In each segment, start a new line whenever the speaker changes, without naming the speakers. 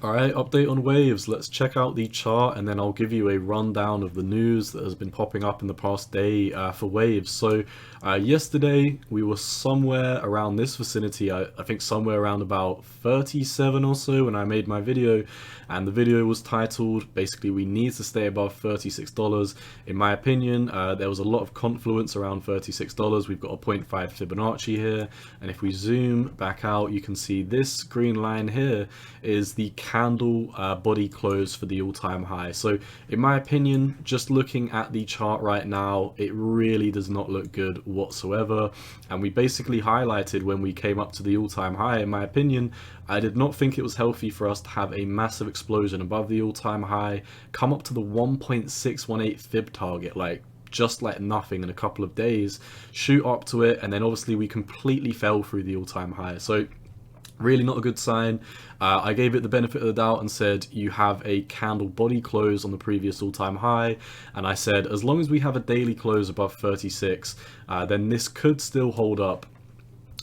Alright, update on waves. Let's check out the chart and then I'll give you a rundown of the news that has been popping up in the past day for waves. So yesterday we were somewhere around this vicinity, I think somewhere around about 37 or so when I made my video, and the video was titled basically we need to stay above $36. In my opinion, there was a lot of confluence around $36. We've got a zero point 0.5 Fibonacci here, and if we zoom back out you can see this green line here is the candle body close for the all-time high. So in my opinion, just looking at the chart right now, it really does not look good whatsoever, and we basically highlighted when we came up to the all-time high. In my opinion, I did not think it was healthy for us to have a massive explosion above the all-time high, come up to the 1.618 fib target like just like nothing in a couple of days, shoot up to it, and then obviously we completely fell through the all-time high. So really not a good sign. I gave it the benefit of the doubt and said you have a candle body close on the previous all-time high, and I said as long as we have a daily close above 36, then this could still hold up.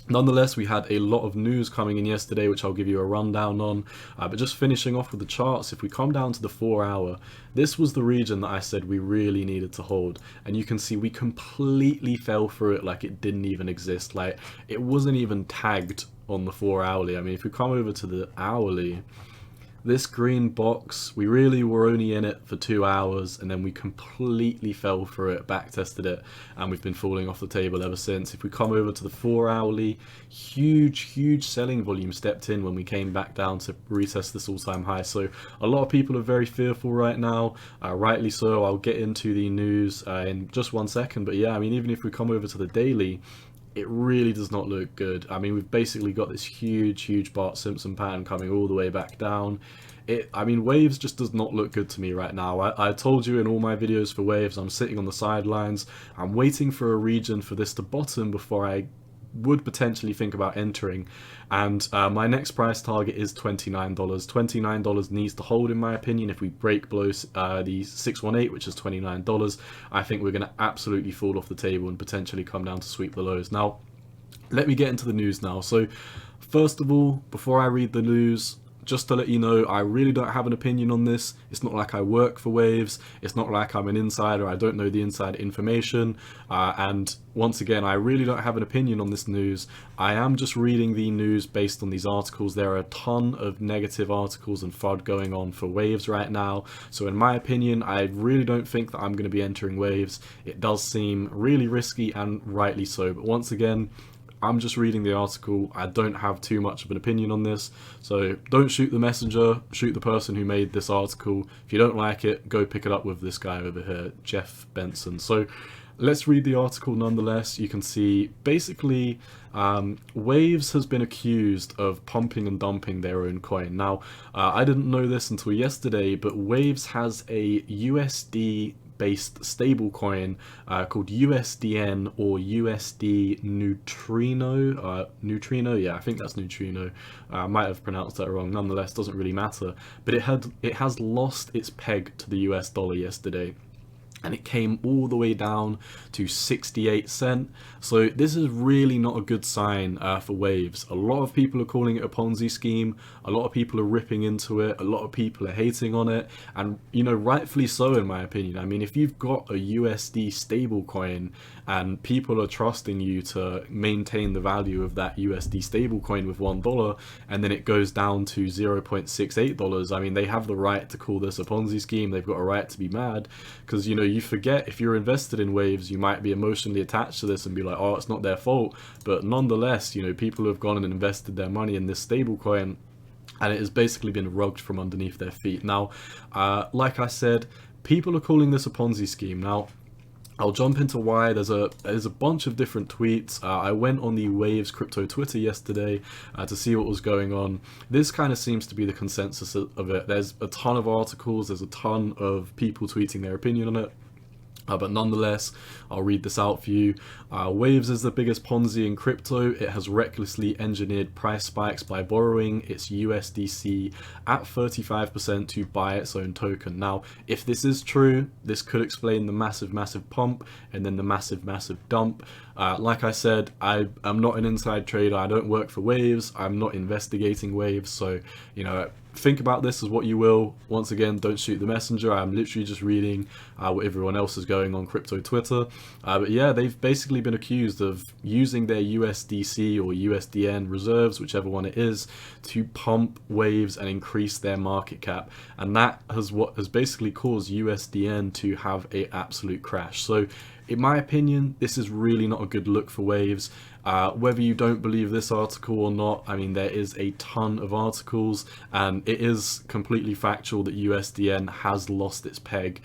Nonetheless, we had a lot of news coming in yesterday, which I'll give you a rundown on, but just finishing off with the charts, if we come down to the 4 hour, this was the region that I said we really needed to hold, and you can see we completely fell through it like it didn't even exist. Like, it wasn't even tagged on the 4 hourly. I mean, if we come over to the hourly, this green box, we really were only in it for 2 hours, and then we completely fell through it, back tested it, and we've been falling off the table ever since. If we come over to the 4 hourly, huge selling volume stepped in when we came back down to retest this all-time high. So a lot of people are very fearful right now, rightly so. I'll get into the news in just 1 second, but yeah, I mean, even if we come over to the daily, it really does not look good. I mean, we've basically got this huge Bart Simpson pattern coming all the way back down. I mean, waves just does not look good to me right now. I told you in all my videos for waves, I'm sitting on the sidelines. I'm waiting for a region for this to bottom before I would potentially think about entering, and my next price target is $29. $29 needs to hold, in my opinion. If we break below the 618, which is $29, I think we're going to absolutely fall off the table and potentially come down to sweep the lows. Now let me get into the news now. So first of all, before I read the news, just to let you know, I really don't have an opinion on this. It's not like I work for waves. It's not like I'm an insider. I don't know the inside information. And once again, I really don't have an opinion on this news. I am just reading the news based on these articles. There are a ton of negative articles and FUD going on for waves right now. So in my opinion, I really don't think that I'm going to be entering waves. It does seem really risky, and rightly so. But once again, I'm just reading the article. I don't have too much of an opinion on this, so don't shoot the messenger, shoot the person who made this article. If you don't like it, go pick it up with this guy over here, Jeff Benson. So let's read the article nonetheless. You can see basically Waves has been accused of pumping and dumping their own coin. Now, I didn't know this until yesterday, but Waves has a USD based stablecoin called USDN or USD Neutrino. Yeah, I think that's Neutrino. I might have pronounced that wrong. Nonetheless, doesn't really matter. But it has lost its peg to the US dollar yesterday, and it came all the way down to 68 cents. So this is really not a good sign for Waves. A lot of people are calling it a Ponzi scheme. A lot of people are ripping into it. A lot of people are hating on it, and you know, rightfully so in my opinion. I mean, if you've got a USD stablecoin and people are trusting you to maintain the value of that USD stablecoin with $1, and then it goes down to $0.68, I mean, they have the right to call this a Ponzi scheme. They've got a right to be mad, because you know, you forget, if you're invested in Waves, you might be emotionally attached to this and be like, oh, it's not their fault. But nonetheless, you know, people have gone and invested their money in this stable coin, and it has basically been rugged from underneath their feet. Now, like I said, people are calling this a Ponzi scheme. Now, I'll jump into why. There's a bunch of different tweets. I went on the Waves crypto Twitter yesterday to see what was going on. This kind of seems to be the consensus of it. There's a ton of articles, there's a ton of people tweeting their opinion on it. But nonetheless, I'll read this out for you. Waves is the biggest Ponzi in crypto. It has recklessly engineered price spikes by borrowing its USDC at 35% to buy its own token. Now, if this is true, this could explain the massive pump and then the massive dump. Like I said, I am not an inside trader. I don't work for Waves. I'm not investigating Waves. So, you know, think about this as what you will. Once again, don't shoot the messenger. I'm literally just reading what everyone else is going on crypto Twitter. But yeah, they've basically been accused of using their USDC or USDN reserves, whichever one it is, to pump waves and increase their market cap. And that has what has basically caused USDN to have an absolute crash. So in my opinion, this is really not a good look for waves. Whether you don't believe this article or not, I mean, there is a ton of articles, and it is completely factual that USDN has lost its peg,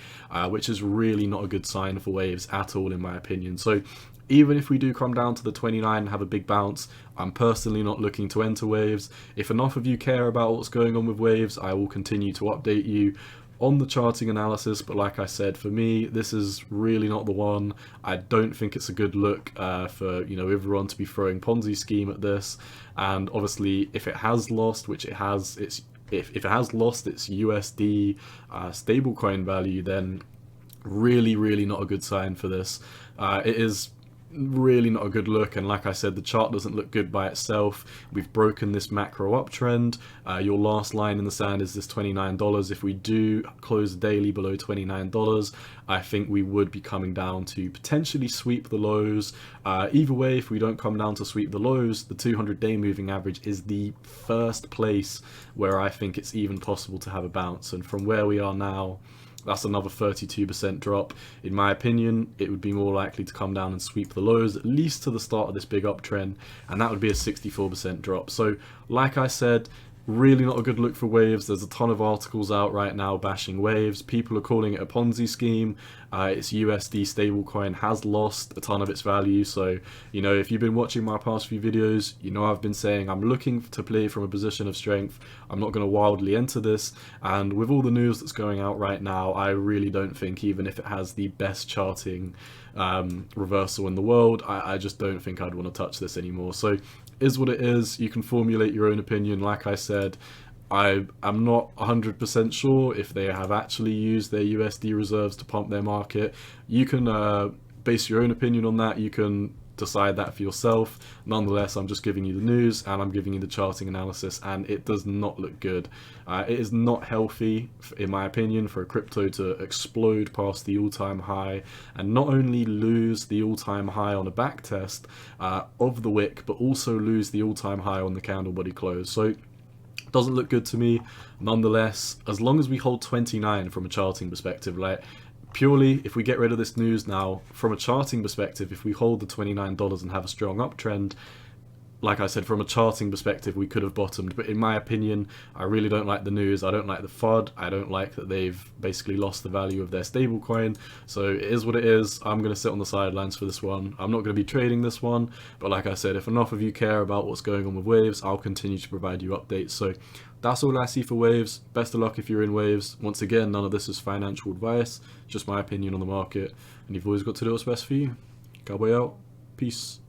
which is really not a good sign for waves at all, in my opinion. So even if we do come down to the 29 and have a big bounce, I'm personally not looking to enter waves. If enough of you care about what's going on with waves, I will continue to update you on the charting analysis. But like I said, for me, this is really not the one. I don't think it's a good look for, you know, everyone to be throwing Ponzi scheme at this. And obviously, if it has lost, which it has, if it has lost its USD stablecoin value, then really not a good sign for this. It is really not a good look, and like I said, the chart doesn't look good by itself. We've broken this macro uptrend. Your last line in the sand is this $29. If we do close daily below $29, I think we would be coming down to potentially sweep the lows. Either way, if we don't come down to sweep the lows, the 200-day moving average is the first place where I think it's even possible to have a bounce, and from where we are now, that's another 32% drop. In my opinion, it would be more likely to come down and sweep the lows, at least to the start of this big uptrend, and that would be a 64% drop. So, like I said, really not a good look for waves. There's a ton of articles out right now bashing waves. People are calling it a Ponzi scheme. Its USD stablecoin has lost a ton of its value. So, you know, if you've been watching my past few videos, you know I've been saying I'm looking to play from a position of strength. I'm not going to wildly enter this. And with all the news that's going out right now, I really don't think, even if it has the best charting reversal in the world, I just don't think I'd want to touch this anymore. So, is what it is. You can formulate your own opinion. Like I said, I'm not 100% sure if they have actually used their USD reserves to pump their market. You can base your own opinion on that. You can decide that for yourself. Nonetheless, I'm just giving you the news and I'm giving you the charting analysis, and it does not look good. It is not healthy, in my opinion, for a crypto to explode past the all-time high and not only lose the all-time high on a back test of the wick, but also lose the all-time high on the candle body close. So doesn't look good to me. Nonetheless, as long as we hold 29 from a charting perspective, like, purely, if we get rid of this news now, from a charting perspective, if we hold the $29 and have a strong uptrend, like I said, from a charting perspective, we could have bottomed. But in my opinion, I really don't like the news. I don't like the FUD. I don't like that they've basically lost the value of their stablecoin. So it is what it is. I'm going to sit on the sidelines for this one. I'm not going to be trading this one. But like I said, if enough of you care about what's going on with waves, I'll continue to provide you updates. So that's all I see for waves. Best of luck if you're in waves. Once again, none of this is financial advice, just my opinion on the market. And you've always got to do what's best for you. Cowboy out. Peace.